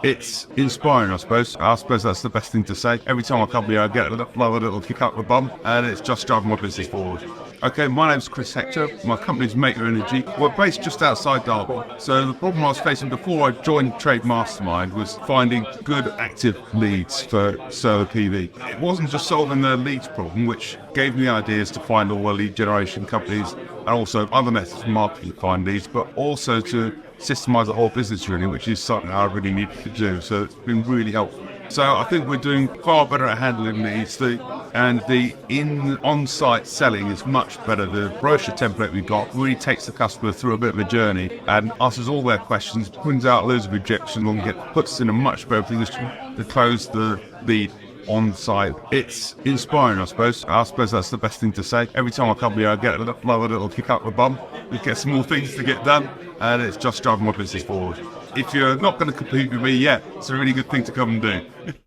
It's inspiring, I suppose. I suppose that's the best thing to say. Every time I come here, I get a little kick up the bum, and it's just driving my business forward. Okay, my name's Hector. My company's Maker Energy. We're based just outside Derby. So the problem I was facing before I joined Trade Mastermind was finding good active leads for solar PV. It wasn't just solving the leads problem, which gave me ideas to find all the lead generation companies and also other methods of marketing to find leads, but also to systemize the whole business really, which is something I really needed to do. So it's been really helpful. So I think we're doing far better at handling these. The on-site selling is much better. The brochure template we've got really takes the customer through a bit of a journey and answers all their questions, brings out loads of objections, and puts us in a much better position to close the lead on site. It's inspiring, I suppose. I suppose that's the best thing to say. Every time I come here, I get a little kick up the bum. We get some more things to get done, and it's just driving my business forward. If you're not going to compete with me yet, it's a really good thing to come and do.